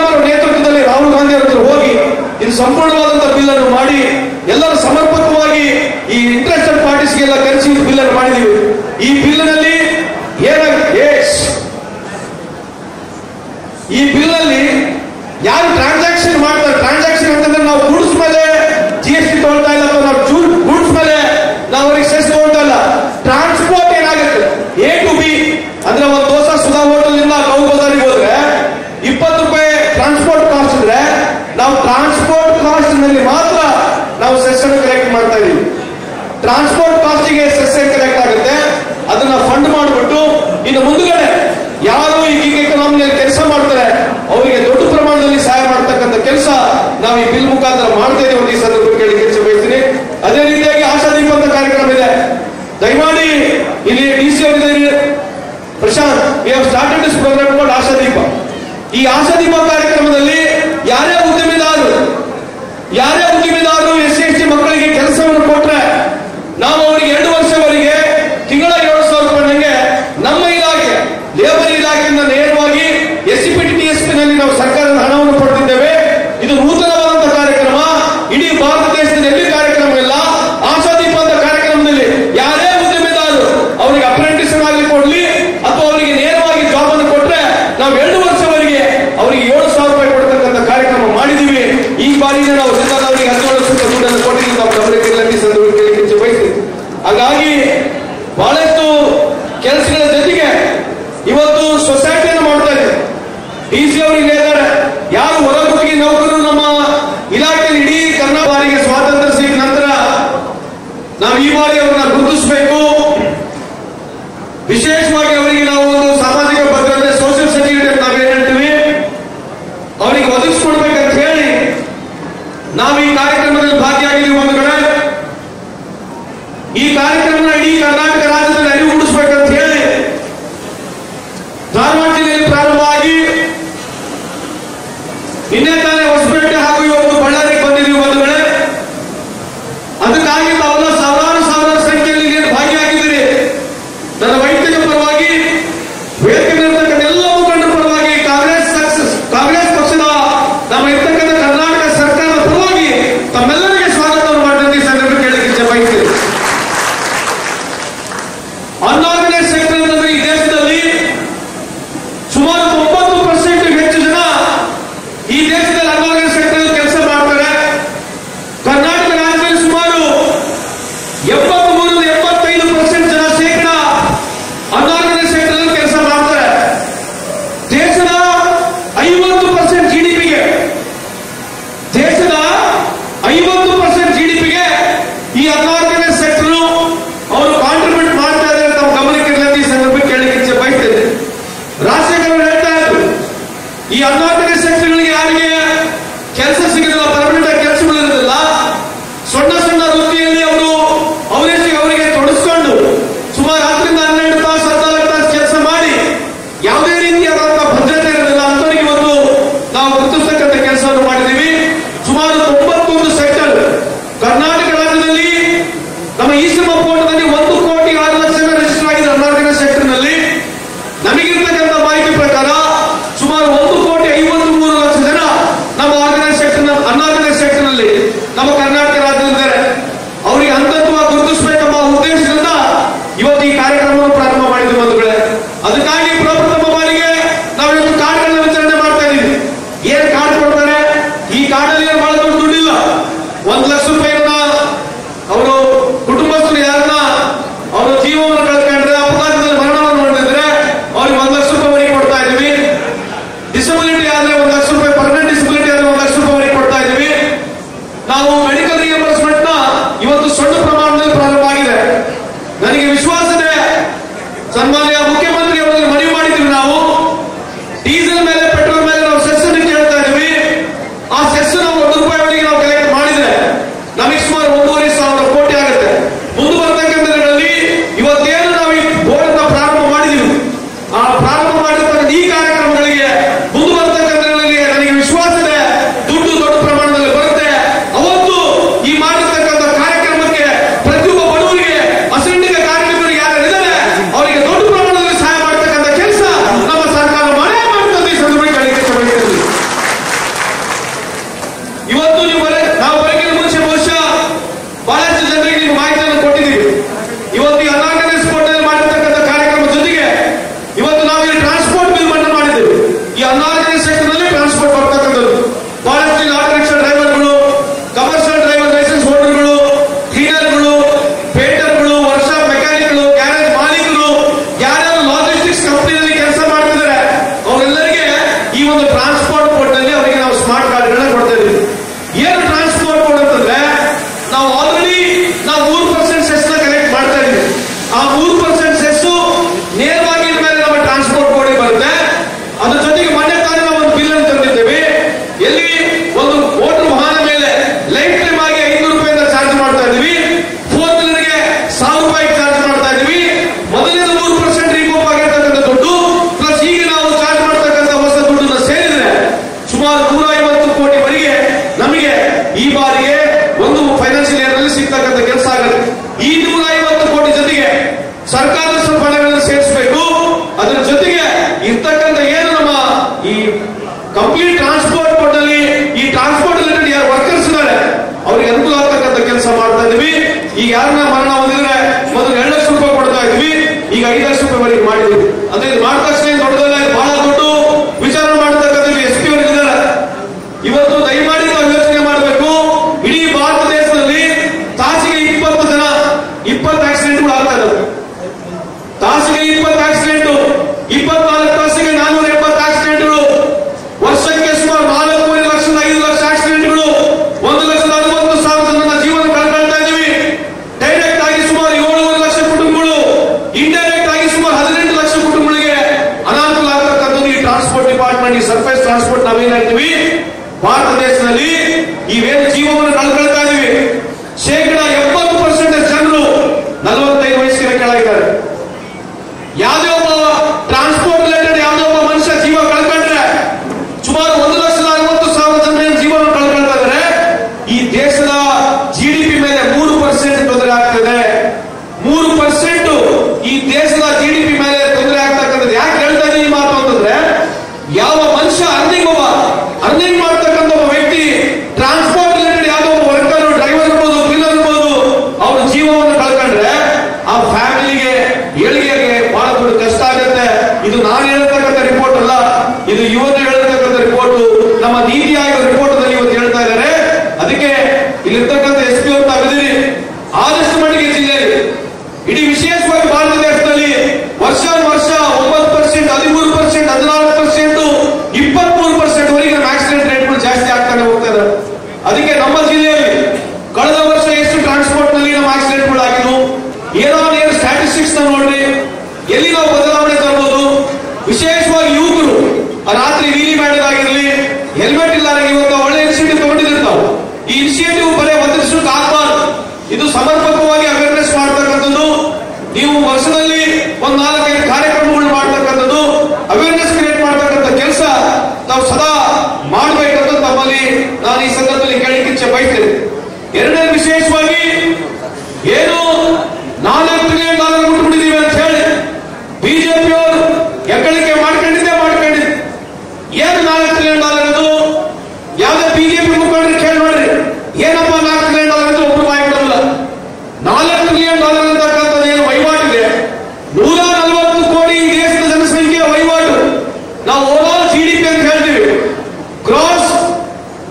ಅವರ ನೇತೃತ್ವದಲ್ಲಿ ರಾಹುಲ್ ಗಾಂಧಿ ಅವರ ಹೋಗಿ ಇದು ಸಂಪೂರ್ಣವಾದಂತಹ ಬಿಲ್ ಅನ್ನು ಮಾಡಿ ಎಲ್ಲರೂ ಸಮರ್ಪಕವಾಗಿ ಈ ಇಂಟ್ರೆಸ್ಟೆಡ್ ಪಾರ್ಟೀಸ್ಗೆಲ್ಲ ಕರೆಸಿ ಬಿಲ್ ಅನ್ನು ಮಾಡಿದೀವಿ. ಈ ಬಿಲ್ನಲ್ಲಿ ಈ ಬಿಲ್ ನಲ್ಲಿ ಯಾರು ಟ್ರಾನ್ಸಾಕ್ಷನ್ ಮಾಡ್ತಾರೆ, ಟ್ರಾನ್ಸಾಕ್ಷನ್ ಅಂತಂದ್ರೆ ನಾವು ಗೂಡ್ಸ್ ಮೇಲೆ GST ತಗೊಳ್ತಾ ಇಲ್ಲ, ನಾವು ಗೂಡ್ಸ್ ಮೇಲೆ ನಾವು ಅವರಿಗೆ ಸೆಸ್ ತಗೊಳ್ತಾ ಇಲ್ಲ. ಟ್ರಾನ್ಸ್ಪೋರ್ಟ್ ಏನಾಗುತ್ತೆ A to B ಅಂದ್ರೆ ಒಂದು ದೋಸಾ ಸುಧಾ ಹೋಟೆಲ್ ಇಂದ ಗೌ ಬಜಾರಿಗೆ ಹೋದ್ರೆ 20 ರೂಪಾಯಿ ಟ್ರಾನ್ಸ್ಪೋರ್ಟ್ ಕಾಸ್ಟ್ ಇದ್ರೆ ನಾವು ಟ್ರಾನ್ಸ್ಪೋರ್ಟ್ ಕಾಸ್ಟ್ ನಲ್ಲಿ ಮಾತ್ರ ನಾವು ಸೆಸ್ ಅನ್ನು ಕಲೆಕ್ಟ್ ಮಾಡ್ತಾ ಇದೀವಿ. ಟ್ರಾನ್ಸ್ಪೋರ್ಟ್ ಕಾಸ್ಟಿಗೆ ಸೆಸ್ ಕಲೆಕ್ಟ್ ಆಗುತ್ತೆ, ಅದನ್ನ ಫಂಡ್ ಮಾಡಿಬಿಟ್ಟು ಇನ್ನು ಮುಂದುಗಡೆ ಯಾರು ಈ ಗಿಗ್ ಎಕಾನಮಿಯಲ್ಲಿ ಕೆಲಸ ಮಾಡ್ತಾರೆ ಅವರಿಗೆ ದೊಡ್ಡ ಪ್ರಮಾಣದಲ್ಲಿ ಸಹಾಯ ಮಾಡತಕ್ಕಂಥ ಕೆಲಸ ನಾವು ಈ ಬಿಲ್ ಮುಖಾಂತರ ಮಾಡ್ತಾ ಇದ್ದೀವಿ. ಈ ಸಂದರ್ಭದಲ್ಲಿ ಕೇಳಿ ಕೆಲಸ ಬಯಸ್ತೀನಿ. ಅದೇ ರೀತಿಯಾಗಿ ಆಶಾದೀಪ ಅಂತ ಕಾರ್ಯಕ್ರಮ ಇದೆ, ದಯಮಾಡಿ ಇಲ್ಲಿ DC ಅವರಿದ್ದಾರೆ Prashant, we have started this programme called Ashadeepa. ಈ ಆಶಾದೀಪ ಕಾರ್ಯಕ್ರಮದಲ್ಲಿ ಯಾರೇ ಉದ್ಯಮಿದಾರರು SC/ST ಮಕ್ಕಳಿಗೆ ಕೆಲಸವನ್ನು ಕೊಟ್ರೆ ನಾವು ಅವರಿಗೆ 2 ವರ್ಷವರೆಗೆ ತಿಂಗಳ 7,000 ರೂಪಾಯಿಗೆ ನಮ್ಮ ಇಲಾಖೆ ಲೇಬರ್ ಇಲಾಖೆಯಿಂದ ನೇರವಾಗಿ SCPT TSP ನಲ್ಲಿ ನಾವು ಸರ್ಕಾರದ ಹಣವನ್ನು ಕೊಡ್ತಿದ್ದೇವೆ. ಇದು ನೂತನವಾದಂತಹ ಕಾರ್ಯಕ್ರಮ, ಇಡೀ ಭಾರತ ದೇಶದಲ್ಲಿ ಎಲ್ಲಿ ಕಾರ್ಯಕ್ರಮ ಇಲ್ಲ. ಆಶಾದೀಪ ಅಂತ ಕಾರ್ಯಕ್ರಮದಲ್ಲಿ ಯಾರೇ ಉದ್ಯಮಿದಾರರು ಅವರಿಗೆ ಅಪ್ರೆಂಟಿಸ್ ಆಗಲಿ ಕೊಡ್ಲಿ ಅಥವಾ ಅವರಿಗೆ ನೇರವಾಗಿ ಜಾಬ್ ಅನ್ನು ಕೊಟ್ರೆ ನಾವು 2 ವರ್ಷವರೆಗೆ ಅವರಿಗೆ 7,000 ರೂಪಾಯಿ ಕೊಡ್ತಕ್ಕಂಥ ಕಾರ್ಯಕ್ರಮ ಮಾಡಿದೀವಿ. ಈ ಬಾರಿಗೆ ನಾವು ಅವರಿಗೆ 17 ಲಕ್ಷ ದುಡ್ಡನ್ನು ಕೊಟ್ಟಿದ್ದೀವಿ. ನಾವು ಗಮನಕ್ಕೆ ಸಂದರ್ಭದಲ್ಲಿ ಬಯಸ್ತೀವಿ. ಹಾಗಾಗಿ ಬಹಳಷ್ಟು ಕೆಲಸಗಳ ಜೊತೆಗೆ ಇವತ್ತು ಸೊಸೈಟಿಯನ್ನು ಮಾಡ್ತಾ ಇದೆ. DC ಅವರಿಗೆ ಹೇಳಿದ್ದಾರೆ, ಯಾರು ಹೊರಗುತ್ತಿಗೆ ನೌಕರರು ನಮ್ಮ ಇಲಾಖೆಯಲ್ಲಿ ಇಡೀ ಕರ್ನಾಟಕ ಸ್ವಾತಂತ್ರ್ಯ ಸಿಕ್ಕ ನಂತರ ನಾವು ಈ ಬಾರಿ ಅವರನ್ನ ಗುರುತಿಸಬೇಕು. ವಿಶೇಷವಾಗಿ ಅವರಿಗೆ ನಾವು ಒಂದು ಸಾಮಾಜಿಕ ಭದ್ರತೆ ಸೋಷಿಯಲ್ ಸೆಕ್ಯೂರಿಟಿ ಅಂತ ನಾವೇನ್ ಹೇಳ್ತೀವಿ ಅವರಿಗೆ ಒದಗಿಸ್ಕೊಡ್ಬೇಕಂತ ಹೇಳಿ ನಾವು ಈ ಕಾರ್ಯಕ್ರಮದಲ್ಲಿ ಭಾಗಿಯಾಗಿದ್ದೀವಿ. ಒಂದು ಕಡೆ ಈ ಕಾರ್ಯಕ್ರಮ ಇಡೀ ಕರ್ನಾಟಕ ರಾಜ್ಯದಲ್ಲಿ ಅರಿವು ಮೂಡಿಸಬೇಕಂತ ಹೇಳಿ ಧಾರವಾಡ ಜಿಲ್ಲೆಯಲ್ಲಿ ಪ್ರಾರಂಭವಾಗಿ ನಿನ್ನೆ ತಾನೇ ಹೊಸಪೇಟೆ ಹಾಗೂ ಇವತ್ತು ಬಳ್ಳಾರಿಗೆ ಬಂದಿದ್ದೀವಿ. ಒಂದು ವೇಳೆ ಅದಕ್ಕಾಗಿ ತಾವೆಲ್ಲ ಸಾವಿರಾರು ಸಂಖ್ಯೆಯಲ್ಲಿ ಭಾಗಿಯಾಗಿದ್ದೀರಿ. ನನ್ನ ವೈಯಕ್ತಿಕ ಪರವಾಗಿ ವೇದಿಕೆ ಇರತಕ್ಕಂಥ ಎಲ್ಲ ಮುಖಂಡರ ಪರವಾಗಿ ಕಾಂಗ್ರೆಸ್ ಪಕ್ಷದ ನಮ್ಮ ಇರ್ತಕ್ಕಂಥ ಕರ್ನಾಟಕ ಸರ್ಕಾರದ ಪರವಾಗಿ ತಮ್ಮೆಲ್ಲರಿಗೆ ಸ್ವಾಗತವನ್ನು ಮಾಡಿದಂತೆ ಈ ಸಂದರ್ಭ ಕೇಳಲಿಕ್ಕೆ ಇಚ್ಛೆ ಬಯಸ್ತೀನಿ. ಅನ್ಆರ್ಗನೈಸ್ ಸೆಕ್ಟರ್ ಅಂತಂದ್ರೆ ಈ ದೇಶದಲ್ಲಿ ಸುಮಾರು 90% ಹೆಚ್ಚು ಜನ ಈ ದೇಶದಲ್ಲಿ ಅನ್ಆರ್ಗನೈಸ್ ಸೆಕ್ಟರ್ ಕೆಲಸ ಮಾಡ್ತಾರೆ. ಕರ್ನಾಟಕ ರಾಜ್ಯದಲ್ಲಿ ಸುಮಾರು 73-75% ಜನ ಶೇಕಡ ಅನ್ಆರ್ಗನೈಸ್ ಸೆಕ್ಟರ್ ಕೆಲಸ ಮಾಡ್ತಾರೆ. ದೇಶದ 50% GDPಗೆ ಈ ಅನ್ಆರ್ಗನೈಸ್ ಸೆಕ್ಟರ್ ಅವರು ಕಾಂಟ್ರಿಬ್ಯೂಟ್ ಮಾಡ್ತಾ ಇದ್ದಾರೆ. ತಾವು ಗಮನಕ್ಕೆ ಇರಲಿ ಈ ಸಂದರ್ಭ ಕೇಳಲಿಕ್ಕೆ ಇಚ್ಛೆ ಬಯಸ್ತೇನೆ. ರಾಜಶೇಖರ್ ಅವರು ಹೇಳ್ತಾ ಇದ್ರು, ಈ ಅನ್ಆರ್ಗನೈಸ್ ಸೆಕ್ಟರ್ಗಳಿಗೆ ಯಾರಿಗೆ ಕೆಲಸ ಸಿಗೋದಿಲ್ಲ, ಪರ್ಮನೆಂಟ್ ಆಗಿ ಕೆಲಸಗಳಿರೋದಿಲ್ಲ, ಸಣ್ಣ ವೃತ್ತಿಯಲ್ಲಿ ಅವರಿಗೆ ತೊಡಗಿಸ್ಕೊಂಡು ಸುಮಾರು 10-12 ತಾಸು 14 ತಾಸು ಕೆಲಸ ಮಾಡಿ ಯಾವುದೇ ರೀತಿಯಾದಂತಹ ಭದ್ರತೆ ಇರೋದಿಲ್ಲ. ಅಂತವರಿಗೆ ಇವತ್ತು ನಾವು ಗುರುತಿಸತಕ್ಕಂಥ ಕೆಲಸವನ್ನು ಮಾಡಿದ್ದೀವಿ. ಸುಮಾರು 91 ಸೆಕ್ಟರ್ ಕರ್ನಾಟಕ ರಾಜ್ಯದಲ್ಲಿ ನಮ್ಮ ಈ ಶ್ರಮ ಪೋರ್ಟಲ್ನಲ್ಲಿ 1,06,00,000 ರಿಜಿಸ್ಟರ್ ಆಗಿದೆ. ಅನ್ಆರ್ಗನೈಸ್ ಸೆಕ್ಟರ್ ನಲ್ಲಿ ನಮಗಿರ್ತಕ್ಕಂಥ ಮಾಹಿತಿ ಪ್ರಕಾರ ಸುಮಾರು 1,53,00,000 ಕಂಪ್ಲೀಟ್ ಟ್ರಾನ್ಸ್ಪೋರ್ಟ್ ಬೋರ್ಡ್ನಲ್ಲಿ ಈ ಟ್ರಾನ್ಸ್ಪೋರ್ಟ್ ರಿಲೇಟೆಡ್ ಯಾರು ವರ್ಕರ್ಸ್ ಇದ್ದಾರೆ ಅವ್ರಿಗೆ ಅನುಕೂಲ ಆಗ್ತಕ್ಕಂಥ ಕೆಲಸ ಮಾಡ್ತಾ ಇದೀವಿ. ಈಗ ಯಾರನ್ನ ಮರಣ ಹೊಂದಿದ್ರೆ ಮೊದಲು 2 ಲಕ್ಷ ರೂಪಾಯಿ ಕೊಡ್ತಾ ಇದ್ವಿ, ಈಗ 5 ಲಕ್ಷ ರೂಪಾಯಿವರೆಗೆ ಮಾಡಿದ್ವಿ. ಅಂದ್ರೆ ಇದು ಮಾಡಿದ ತಕ್ಷಣ ದೊಡ್ಡದಲ್ಲ, ಬಹಳ ದೊಡ್ಡ ವಿಚಾರ ಮಾಡ್ತಕ್ಕಂಥ SP ಅವರಿದ್ದಾರೆ. ಇವತ್ತು ದಯಮಾಡಿ ನಾವು ಯೋಚನೆ ಮಾಡಬೇಕು. ಇಡೀ ಭಾರತ ದೇಶದಲ್ಲಿ ತಾಸಿಗೆ 20 ಜನ 20 ಆಕ್ಸಿಡೆಂಟ್ಗಳು ಆಗ್ತಾ ಇದ್ದಾವೆ. ತಾಸಿಗೆ 20 ಆಕ್ಸಿಡೆಂಟ್, 24 ತಾಸಿಗೆ 470 ಆಕ್ಸಿಡೆಂಟ್ಗಳು, ವರ್ಷಕ್ಕೆ ಸುಮಾರು 4.5 ಲಕ್ಷದ 5 ಲಕ್ಷ ಆಕ್ಸಿಡೆಂಟ್ಗಳು, 1,40,000 ಜನರ ಜೀವನ ಕಳ್ಕೊಳ್ತಾ ಇದೀವಿ. ಡೈರೆಕ್ಟ್ ಆಗಿ ಸುಮಾರು 7.5 ಲಕ್ಷ ಕುಟುಂಬಗಳು, ಇಂಡೈರೆಕ್ಟ್ ಆಗಿ ಸುಮಾರು 18 ಲಕ್ಷ ಕುಟುಂಬಗಳಿಗೆ ಅನಾನುಕೂಲ ಆಗ್ತಕ್ಕಂಥದ್ದು ಈ ಟ್ರಾನ್ಸ್ಪೋರ್ಟ್ ಡಿಪಾರ್ಟ್ಮೆಂಟ್, ಈ ಸರ್ಫೇಸ್ ಟ್ರಾನ್ಸ್ಪೋರ್ಟ್ ನಾವೇನಾಗ್ತೀವಿ ಭಾರತ ದೇಶದಲ್ಲಿ ಇವೇನು ಜೀವವನ್ನು ಕಳ್ಕೊಳ್ತಾ ಇದೀವಿ. ಶೇಕಡ 70% ಜನರು 45 ವಯಸ್ಸಿನ ಕೆಳಗಿದ್ದಾರೆ. ಯಾವುದೇ ಒಬ್ಬ ಟ್ರಾನ್ಸ್ಪೋರ್ಟ್ ರಿಲೇಟೆಡ್ ಯಾವುದೇ ಒಬ್ಬ ಮನುಷ್ಯ ಜೀವ ಕಳ್ಕೊಂಡ್ರೆ ಸುಮಾರು 1,60,000 ಜನ ಜೀವನ ಕಳ್ಕೊಳ್ತಾ ಇದ್ದಾರೆ. ಈ ದೇಶದ GDP ಮೇಲೆ 3% ತೊಂದರೆ ಆಗ್ತದೆ. 3% ಈ ದೇಶದ GDP ಮೇಲೆ ತೊಂದರೆ ಆಗ್ತಕ್ಕಂಥದ್ದು. ಯಾಕೆ ಹೇಳ್ತಾ ಇದ್ದೀನಿ ಈ ಮಾತು ಅಂತಂದ್ರೆ, ಯಾವ ಮನುಷ್ಯ ಅರ್ನಿಂಗ್ ಮಾಡ್ತಕ್ಕಂಥ ಒಬ್ಬ ವ್ಯಕ್ತಿ ಟ್ರಾನ್ಸ್ಪೋರ್ಟ್ ರಿಲೇಟೆಡ್ ಯಾವುದೋ ಒಬ್ಬ ವರ್ಕರ್, ಡ್ರೈವರ್ ಇರ್ಬೋದು, ಕ್ಲೀನರ್ ಇರ್ಬೋದು, ಅವ್ರ ಜೀವವನ್ನು ಕಳ್ಕೊಂಡ್ರೆ ಆ ಫ್ಯಾಮಿಲಿಗೆ ಏಳಿಗೆಗೆ ಬಹಳ ದೊಡ್ಡ ಕಷ್ಟ ಆಗುತ್ತೆ. ಇದು ನಾನು ಹೇಳ್ತಕ್ಕಂಥ ರಿಪೋರ್ಟ್ ಅಲ್ಲ, ಇದು ಇವತ್ತು ಹೇಳ್ತಕ್ಕಂಥ ರಿಪೋರ್ಟ್, ನಮ್ಮ ನೀತಿ ಆಯೋಗ ರಿಪೋರ್ಟ್ ನಲ್ಲಿ ಇವತ್ತು ಹೇಳ್ತಾ ಇದ್ದಾರೆ. ಅದಕ್ಕೆ ಇಲ್ಲಿರ್ತಕ್ಕಂಥ SP ಅವ್ರು ತಾವಿದ್ದೀರಿ, ಆದಷ್ಟು ಮಟ್ಟಿಗೆ ಜಿಲ್ಲೆಯಲ್ಲಿ ಇಡೀ ವಿಶೇಷವಾಗಿ ಭಾರತ ದೇಶದಲ್ಲಿ ವರ್ಷ 9%, 13%, 14%, 23% ವರೆಗೆ ನಮ್ಮ ಆಕ್ಸಿಡೆಂಟ್ ರೇಟ್ಗಳು ಜಾಸ್ತಿ ಆಗ್ತಾನೆ ಹೋಗ್ತಾ ಇದ್ದಾರೆ. ಅದಕ್ಕೆ ನಮ್ಮ ಜಿಲ್ಲೆಯಲ್ಲಿ ಕಳೆದ ವರ್ಷ ಎಷ್ಟು ಟ್ರಾನ್ಸ್ಪೋರ್ಟ್ ನಲ್ಲಿ ನಮ್ಮ ಆಕ್ಸಿಡೆಂಟ್ಗಳು ಆಗಿದ್ವು, ಏನೋ ಸ್ಟ್ಯಾಟಿಸ್ಟಿಕ್ಸ್ ನೋಡ್ರಿ, ಎಲ್ಲಿ ನಾವು ಬದಲಾವಣೆ ತರಬಹುದು. ವಿಶೇಷವಾಗಿ ಯುವಕರು ರಾತ್ರಿ ವೀಲಿ ಮಾಡೋದಾಗಿರ್ಲಿ, ಹೆಲ್ಮೆಟ್ ಇಲ್ಲಾರೆ ಇವತ್ತು ಒಳ್ಳೆ ಇನಿಷಿಯೇಟಿವ್ ತಗೊಂಡಿರ್ತಾವೆ. ಈ ಇನಿಷಿಯೇಟಿವ್ ಬರೀ ಒಂದಿಷ್ಟು ಆಗಬಾರ್ದು, ಇದು ಸಮರ್ಪಕವಾಗಿ ಅವೇರ್ನೆಸ್ ಮಾಡ್ತಕ್ಕಂಥದ್ದು. ನೀವು ವರ್ಷದಲ್ಲಿ 4-5 ಕಾರ್ಯಕ್ರಮಗಳು ಮಾಡ್ತಕ್ಕಂಥದ್ದು, ಅವೇರ್ನೆಸ್ ಕ್ರಿಯೇಟ್ ಮಾಡ್ತಕ್ಕಂಥ ಕೆಲಸ ನಾವು ಸದಾ ಮಾಡಬೇಕಂತ ತಮ್ಮಲ್ಲಿ ನಾನು ಈ ಸಂದರ್ಭದಲ್ಲಿ ಕೇಳಲಿಕ್ಕೆ ಇಚ್ಛೆ ಬಯಸ್ತೇನೆ. ಎರಡನೇ ವಿಶೇಷವಾಗಿ ಏನು $4 ಟ್ರಿಲಿಯನ್ ಮುಟ್ಬಿಟ್ಟಿದ್ದೀವಿ ಅಂತ ಹೇಳಿ ಬಿಜೆಪಿ ಅವರು ಹೆಗ್ಗಳಿಕೆ ಮಾಡ್ಕೊಂಡಿದ್ದೆ. ಏನು $4 ಟ್ರಿಲಿಯನ್ ಅದು? ಯಾವುದೇ ಬಿಜೆಪಿ ಮುಖಂಡರು ಕೇಳಿ ನೋಡ್ರಿ, ಏನಪ್ಪ $4 ಟ್ರಿಲಿಯನ್ ಅಂತ ಒಬ್ರು ಬಾಯಿ ಬಿಡೋದಿಲ್ಲ. $4 ಟ್ರಿಲಿಯನ್ ಅಂತಕ್ಕಂಥದ್ದು ಏನು ವಹಿವಾಟಿದೆ, 140 ಕೋಟಿ ದೇಶದ ಜನಸಂಖ್ಯೆಯ ವಹಿವಾಟು. ನಾವು ಓವರಾಲ್ GDP ಅಂತ ಹೇಳ್ತೀವಿ, ಗ್ರಾಸ್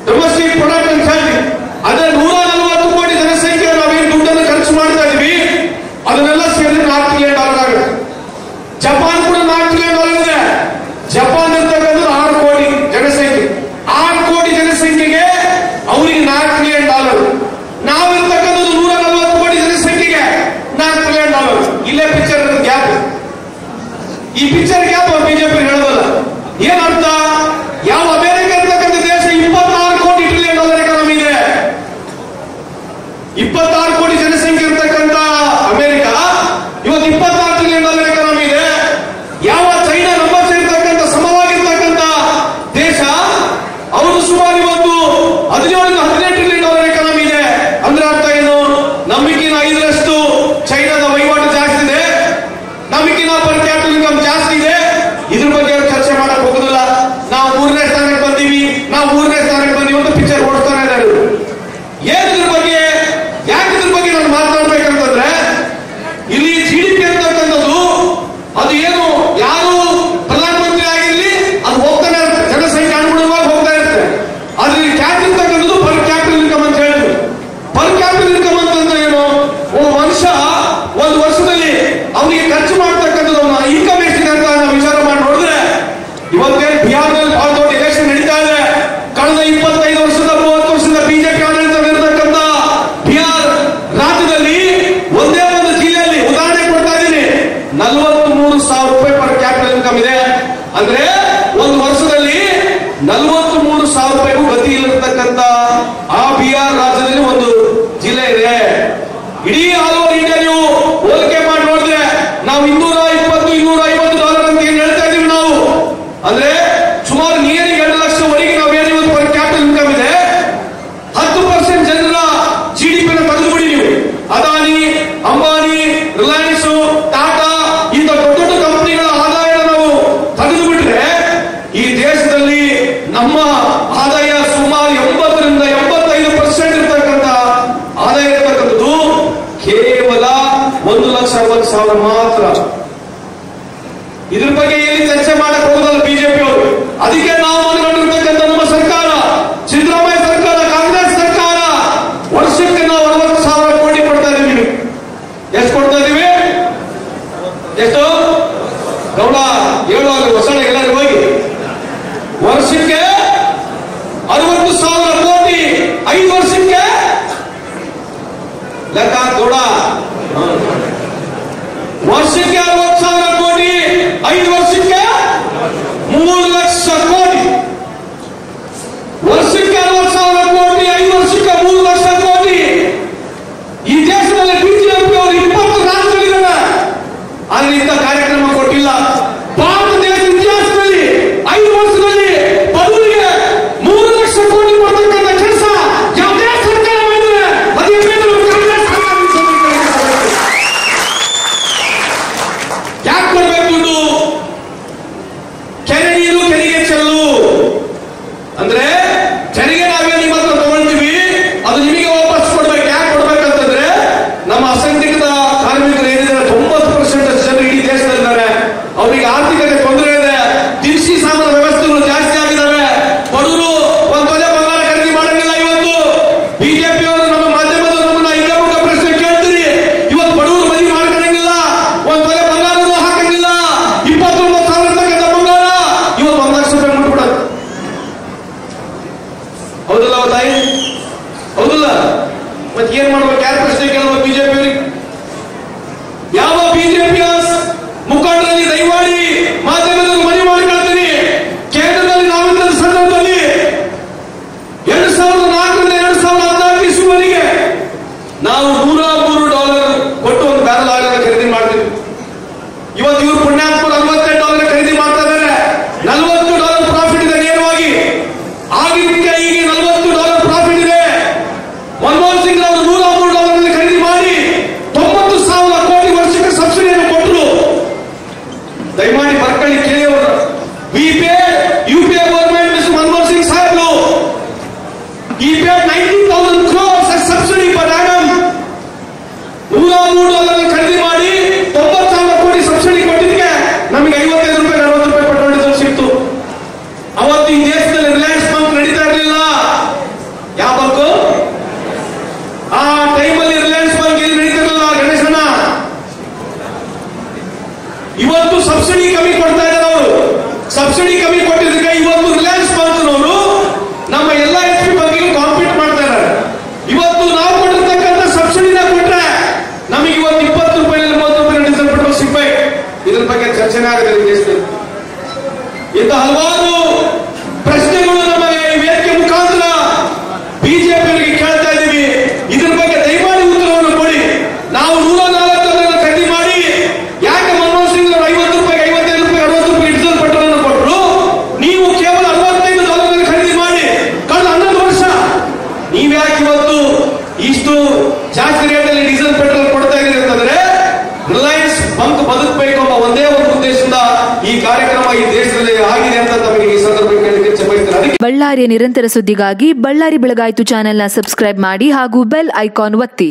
ಡೊಮೆಸ್ಟಿಕ್ ಪ್ರಾಡಕ್ಟ್ ಅಂತ ಹೇಳ್ತೀವಿ. ಅದೇ 140 ಕೋಟಿ ಜನಸಂಖ್ಯೆ ನಾವೇನು ದುಡ್ಡನ್ನು ಖರ್ಚು ಮಾಡ್ತಾ ಇದೀವಿ, ಅದನ್ನೆಲ್ಲ ಸೇರಿದ್ರೆ $4 ಟ್ರಿಲಿಯನ್ ಆಗುತ್ತೆ. ಜಪಾನ್ ಕೂಡ $4 ಟ್ರಿಲಿಯನ್ ಇದೆ. ಜಪಾನ್ ಇರ್ತಕ್ಕಂಥದ್ದು 6 ಕೋಟಿ ಜನಸಂಖ್ಯೆ. 6 ಕೋಟಿ ಜನಸಂಖ್ಯೆಗೆ ಅವರಿಗೆ $4 ಟ್ರಿಲಿಯನ್. ನಾವಿರ್ತಕ್ಕಂಥದ್ದು 140 ಕೋಟಿ ಜನಸಂಖ್ಯೆಗೆ $4 ಟ್ರಿಲಿಯನ್. ಇಲ್ಲೇ ಪಿಕ್ಚರ್ ಗ್ಯಾಪ್. ಈ ಪಿಕ್ಚರ್ ಗ್ಯಾಪ್ ಬಿಜೆಪಿ ಹೇಳೋದಲ್ಲ. ಏನರ್ಥ? ಯಾವ ಅಮೆರಿಕ ಇರ್ತಕ್ಕಂಥ ದೇಶ 26 ಕೋಟಿ ಟ್ರಿಲಿಯನ್ ಎಕಾನಮಿ ಇದೆ, 26 ಕೋಟಿ ಜನಸಂಖ್ಯೆ ಇರ್ತಕ್ಕಂಥ ಅಮೆರಿಕ ಇವತ್ತು 26 ಟ್ರಿಲಿಯನ್ ಎಕಾನಮಿ ಇದೆ. ಯಾವ ಚೈನಾ ನಮ್ಮ ಸೇರ್ತಕ್ಕಂಥ ಸಮವಾಗಿರ್ತಕ್ಕಂಥ ದೇಶ, ಅವರು ಸುಮಾರು ಇವತ್ತು 17-18 ಟ್ರಿಲಿಯನ್ ಎಕಾನಮಿ ಇದೆ. ಅಂದ್ರೆ ಅರ್ಥ ಏನು? ನಮ್ಮಿಗಿನ 5ರಷ್ಟು ಚೈನಾದ ವಹಿವಾಟು ಜಾಸ್ತಿ ಇದೆ, ನಮ್ಮಿಗಿನ ಪರ್ ಕ್ಯಾಪಿಟಲ್ ಇನ್ಕಮ್ ಜಾಸ್ತಿ ಇದೆ. ಇದ್ರ ಬಗ್ಗೆ ಚರ್ಚೆ ಮಾಡಕ್ ಹೋಗೋದಿಲ್ಲ. ನಾವು 3ನೇ ಸ್ಥಾನಕ್ಕೆ ಬಂದೀವಿ ಅಂತ ಪಿಕ್ಚರ್ ಓಡಿಸ್ತಾನೆ ಇದ್ದಾರೆ. ಏನಿದ್ರ ಬಗ್ಗೆ, ಯಾಕೆ ಇದ್ರ ಬಗ್ಗೆ ನಾನು ಮಾತನಾಡ್ಬೇಕಂತಂದ್ರೆ, ಇಲ್ಲಿ GDP ಅಂತಕ್ಕಂಥದ್ದು ಅದು ಏನು, ಯಾರು ಪ್ರಧಾನಮಂತ್ರಿ ಆಗಿರ್ಲಿ ಅದು ಹೋಗ್ತಾನೆ ಇರುತ್ತೆ, ಜನಸಂಖ್ಯೆ ಅನುಗುಣವಾಗಿ ಹೋಗ್ತಾ ಇರುತ್ತೆ. ಆದ್ರೆ ಇಲ್ಲಿ ಕ್ಯಾಪ್ ಇರ್ತಕ್ಕಂಥದ್ದು ಪರ್ ಕ್ಯಾಪಿಟಲ್ ಇನ್ಕಮ್ ಅಂತ ಹೇಳ್ತೀವಿ. ಪರ್ ಕ್ಯಾಪಿಟಲ್ ಇನ್ಕಮ್ ಅಂತಂದ್ರೆ ಏನು? ಒಬ್ಬ ಮನುಷ್ಯ ಒಂದು ವರ್ಷದಲ್ಲಿ ಅವನಿಗೆ ಖರ್ಚು ಮಾಡ್ತಕ್ಕಂಥದ್ದು ಇನ್ಕಮ್ ಎಷ್ಟಿದೆ ಅಂತ ನಾವು ವಿಚಾರ ಮಾಡಿ ನೋಡಿದ್ರೆ, ಇವತ್ತೇನು ಬಿಹಾರದಲ್ಲಿ ಬಹಳ ದೊಡ್ಡ ಎಲೆಕ್ಷನ್ ನಡೀತಾ ಇದೆ. ಕಳೆದ 25 ವರ್ಷದ 30 ವರ್ಷದ ಬಿಜೆಪಿ ಆಡಳಿತವಿರತಕ್ಕಂಥ ಬಿಹಾರ್ ರಾಜ್ಯದಲ್ಲಿ ಒಂದೇ ಒಂದು ಜಿಲ್ಲೆಯಲ್ಲಿ ಉದಾಹರಣೆ ಕೊಡ್ತಾ ಇದ್ದೀನಿ, 43,000 ರೂಪಾಯಿ ಪರ್ ಕ್ಯಾಪಿಟಲ್ ಇನ್ಕಮ್ ಇದೆ. ಅಂದ್ರೆ ಒಂದು ವರ್ಷದಲ್ಲಿ 43,000 ರೂಪಾಯಿಗೂ ಗತಿ ಇಲ್ಲಿರ್ತಕ್ಕಂಥ ಆ ಬಿಹಾರ್ ರಾಜ್ಯದಲ್ಲಿ ಒಂದು ಜಿಲ್ಲೆ ಇದೆ. ಇಡೀ ಆಲ್ ಓವರ್ ಇಂಡಿಯಾ ನೀವು ಹೋಲಿಕೆ ಮಾಡಿ ನೋಡಿದ್ರೆ ನಾವು $220-250 ಅಂತ ಏನ್ ಹೇಳ್ತಾ ಇದೀವಿ ನಾವು, ಅಂದ್ರೆ ಸುಮಾರು ನಿಯರಿಗೆ 2 ಲಕ್ಷವರೆಗೆ ನಾವೇನು ಇವತ್ತು ಪರ್ ಕ್ಯಾಪಿಟಲ್ ಇನ್ಕಮ್ ಇದೆ. 10% ಜನರ GDP ತೆಗೆದುಬಿಡಿ ನೀವು. ಅದಾನಿ, ಅಂಬಾನಿ, ರಿಲಯನ್ಸ್, ಟಾಟಾ ಇಂಥ ದೊಡ್ಡ ದೊಡ್ಡ ಕಂಪನಿಗಳ ಆದಾಯ ನಾವು ತೆಗೆದು ಬಿಟ್ರೆ ಈ ದೇಶದಲ್ಲಿ ನಮ್ಮ ಮಾತ್ರ. ಇದ್ರ ಬಗ್ಗೆ ಎಲ್ಲಿ ಚರ್ಚೆ ಮಾಡಕ್ ಹೋಗೋದಲ್ಲ ಬಿಜೆಪಿ ಅವರು. ಅದಕ್ಕೆ ನಾವು ಅನ್ಕೊಂಡಿರ್ತಕ್ಕಂಥ ನಮ್ಮ ಸರ್ಕಾರ, ಸಿದ್ದರಾಮಯ್ಯ ಸರ್ಕಾರ, ಕಾಂಗ್ರೆಸ್ ಸರ್ಕಾರ, ವರ್ಷಕ್ಕೆ ನಾವು 60,000 ಕೋಟಿ ಕೊಡ್ತಾ ಇದೀವಿ. ಎಷ್ಟು ಕೊಡ್ತಾ ಇದೀವಿ? ಎಷ್ಟು ಗೌಡ ಹೇಳುವಾಗ ಹೊಸಣ ಎಲ್ಲರೂ ಹೋಗಿ, ವರ್ಷಕ್ಕೆ 60,000 ಕೋಟಿ, 5 ವರ್ಷಕ್ಕೆ ಲೆಕ್ಕ ಗೌಡ, ವರ್ಷಕ್ಕೆ 60,000 ಕೋಟಿ, 5 ವರ್ಷಕ್ಕೆ 3 ಲಕ್ಷ ಕೋಟಿ. ವರ್ಷಕ್ಕೆ 60,000 ಕೋಟಿ, 5 ವರ್ಷಕ್ಕೆ 3 ಲಕ್ಷ ಕೋಟಿ. ಈ ದೇಶದಲ್ಲಿ ಬಿಜೆಪಿ ಅವರು 20 ರಾಜ್ಯಗಳಿದ್ದಾವೆ, ಆದ್ರೆ ಇಂಥ ಕಾರ್ಯಕ್ರಮ ಕೊಟ್ಟಿಲ್ಲ. ಭಾರತ ದೇಶ ಇತಿಹಾಸದಲ್ಲಿ 5 ವರ್ಷದಲ್ಲಿ ಬಡವರಿಗೆ 3 ಲಕ್ಷ ಕೋಟಿ ಕೊಡ್ತಕ್ಕಂಥ ಕೆಲಸ ಯಾವುದೇ ಸರ್ಕಾರ ಮಾಡಿದ್ರೆ ಅದೇ ಕಾಂಗ್ರೆಸ್ ಯಾಕೆ ಕೊಡ್ಬೇಕು ದುಡ್ಡು? ಕೆರೆ ನೀರು ಕೆರೆಗೆ ಚೆಲ್ಲು ಅಂದ್ರೆ ಕೆರೆಗೆ ನಾವೇ ನಿಮ್ಮ ಹತ್ರ ತಗೊಳ್ತೀವಿ, ಅದು ನಿಮಗೆ ವಾಪಸ್ ಕೊಡ್ಬೇಕು. ಯಾಕೆ ಕೊಡ್ಬೇಕಂತಂದ್ರೆ ನಮ್ಮ ಅಸಂಘಟಿತ ಕಾರ್ಮಿಕರು ಏನಿದ್ದಾರೆ 90% ಜನರು ಇಡೀ ದೇಶದಲ್ಲಿದ್ದಾರೆ. ಅವರಿಗೆ ಆರ್ಥಿಕತೆ ತೊಂದರೆ ಇದೆ, ದಿನಸಿ ಸಾಮಾನು ವ್ಯವಸ್ಥೆಗಳು ಜಾಸ್ತಿ ಆಗಿದ್ದಾವೆ. ಬಡವರು ಒಂದು ತೊಲೆ ಬಂಗಾರ ಖರೀದಿ ಮಾಡಂಗಿಲ್ಲ. ಇವತ್ತು ಬಿಜೆಪಿ ಅವರು ನಮ್ಮ ಮಾಧ್ಯಮದವರು ನಮ್ಮನ್ನ ಇದೇ ಮುಖ ಪ್ರಶ್ನೆ ಕೇಳ್ತೀರಿ. ಇವತ್ತು ಬಡವರು ಮದುವೆ ಮಾಡ್ಕೊಳ್ಳಂಗಿಲ್ಲ, ಒಂದು ತೊಲೆ ಬಂಗಾರನೂ ಹಾಕಂಗಿಲ್ಲ. 29,000 ತಕ್ಕಂಥ ಬಂಗಾರ ಇವತ್ತು 1 ಲಕ್ಷ ರೂಪಾಯಿ ಮುಟ್ಬಿಡೋದು. ಹೌದಲ್ಲ ತಾಯಿ? ಹೌದಲ್ಲ? ಮತ್ತೆ ಏನ್ ಮಾಡ್ಬೇಕು? ಯಾರು ಪ್ರಶ್ನೆ ಕೇಳಬೇಕು ಬಿಜೆಪಿ ಅವರಿಗೆ? ಯಾವ ಬಿಜೆಪಿಯ ಮುಖಂಡರಲ್ಲಿ ದಯಮಾಡಿ ಮಾಧ್ಯಮದಲ್ಲಿ ಮನವಿ ಮಾಡಿಕೊಳ್ತೀನಿ. ಕೇಂದ್ರದಲ್ಲಿ ನಾವಿದ್ದ ಸಂದರ್ಭದಲ್ಲಿ 2004ರಿಂದ 2014 ಇಸುವವರೆಗೆ ನಾವು $103 ಕೊಟ್ಟು ಒಂದು ಬ್ಯಾರಲ್ ಆಯಿಲ್ ಖರೀದಿ ಮಾಡ್ತೀವಿ. ಇವತ್ತು ಇವರು ಪುಣ್ಯಾತ್ಮರು $48 ಖರೀದಿ ಮಾಡ್ತಾ ಇದ್ದಾರೆ. $40 ಪ್ರಾಫಿಟ್ ಇದೆ ನೇರವಾಗಿ. ಆಗಿದ್ದಕ್ಕೆ ಈಗ $40 ಪ್ರಾಫಿಟ್ ಇದೆ. ಮನಮೋಹನ್ ಸಿಂಗ್ ಅವರು $103 ಖರೀದಿ ಮಾಡಿ 90,000 ಕೋಟಿ ವರ್ಷಕ್ಕೆ ಸಬ್ಸಿಡಿಯನ್ನು ಕೊಟ್ಟರು. ದಯಮಾಡಿ ಬರ್ಕೊಳ್ಳಿ, ಕೇಳಿ ಅವರು. UPA government miss Manmohan Singh ಸಾಹೇಬ್ರು he paid 19,000 crores as subsidy per annum. $103 ಖರೀದಿ ಮಾಡಿ 90,000 ಕೋಟಿ ಸಬ್ಸಿಡಿ ಕೊಟ್ಟಿದ್ದಕ್ಕೆ ನಮಗೆ 55 ರೂಪಾಯಿ 60 ರೂಪಾಯಿ ಪೆಟ್ರೋಲ್ ಡೀಸೆಲ್ ಸಿಕ್ತು. ಅವತ್ತು ಈ ದೇಶದಲ್ಲಿ ರಿಲಯನ್ಸ್ ಬಂಕ್ ನಡೀತಾ ಇರಲಿಲ್ಲ. ಯಾವ ಬಂಕು? ಆ ಟೈಮಲ್ಲಿ ರಿಲಯನ್ಸ್ ಬಂಕ್ ಎಲ್ಲಿ ನಡೀತಿರಲಿಲ್ಲ ಗಣೇಶನ. ಇವತ್ತು ಸಬ್ಸಿಡಿ ಕಮ್ಮಿ ಕೊಡ್ತಾ ಇದ್ದಾರೆ ಅವರು. ಸಬ್ಸಿಡಿ ಕಮ್ಮಿ ಕೊಟ್ಟಿದ್ದಕ್ಕೆ ಇವತ್ತು ರಿಲಯನ್ಸ್ ಬಂಕ್ನವರು ನಮ್ಮ ಎಲ್ಲ HP ಬಂಕಿಗೆ ಕಾಂಪೀಟ್ ಮಾಡ್ತಾ ಇದ್ದಾರೆ. ಇವತ್ತು ನಾವು ಕೊಟ್ಟಿರ್ತಕ್ಕಂಥ ಸಬ್ಸಿಡಿನ ಕೊಟ್ರೆ ನಮಗೆ ಇವತ್ತು 20 ರೂಪಾಯಿ 30 ರೂಪಾಯಿ ಡೀಸೆಲ್ ಪೆಟ್ರೋಲ್ ಸಿಗ್ಬೇಕು. ಇದ್ರ ಬಗ್ಗೆ ಚರ್ಚೆನೇ ಆಗಿದೆ ದೇಶದಲ್ಲಿ. ಇಂಥ ಹಲವಾರು ಪ್ರಶ್ನೆಗಳು ನಮಗೆ ಈ ವೇದಿಕೆ ಮುಖಾಂತರ ಬಿಜೆಪಿ ಅವರಿಗೆ ಕೇಳ್ತಾ ಇದ್ದೀವಿ. ಇದ್ರ ಬಗ್ಗೆ ದಯಮಾಡಿ ಉತ್ತರವನ್ನು ಕೊಡಿ. ನಾವು $104 ಖರೀದಿ ಮಾಡಿ ಯಾಕೆ ಮನಮೋಹನ್ ಸಿಂಗ್ ಅವರು 50 ರೂಪಾಯಿ 55 ರೂಪಾಯಿ 60 ರೂಪಾಯಿ ಡೀಸೆಲ್ ಪೆಟ್ರೋಲ್ ಅನ್ನು ಕೊಟ್ಟರು? ನೀವು ಕೇವಲ $65 ಖರೀದಿ ಮಾಡಿ ಕಳೆದ 11 ವರ್ಷ ನೀವ್ಯಾಕೆ ಇವತ್ತು ಇಷ್ಟು ಜಾಸ್ತಿ ರೇಟಲ್ಲಿ ಡೀಸೆಲ್ ಪೆಟ್ರೋಲ್ ಕೊಡ್ತಾ ಇದ್ದೀರಿ ಅಂತಂದ್ರೆ ರಿಲಯನ್ಸ್ ಬಂಕ್ ಬದುಕಬೇಕು ಎಂಬ ಒಂದೇ ಒಂದು ಉದ್ದೇಶದಿಂದ ಈ ಕಾರ್ಯಕ್ರಮ ಈ ದೇಶದಲ್ಲಿ ಆಗಿದೆ ಅಂತ ತಮಗೆ ಈ ಸಂದರ್ಭದಲ್ಲಿ ಕೇಳಲಿಕ್ಕೆ ಬಯಸ್ತೇನೆ. ಬಳ್ಳಾರಿಯ ನಿರಂತರ ಸುದ್ದಿಗಾಗಿ ಬಳ್ಳಾರಿ ಬೆಳಗಾಯಿತು ಚಾನೆಲ್ನ ಸಬ್ಸ್ಕ್ರೈಬ್ ಮಾಡಿ ಹಾಗೂ ಬೆಲ್ ಐಕಾನ್ ಒತ್ತಿ.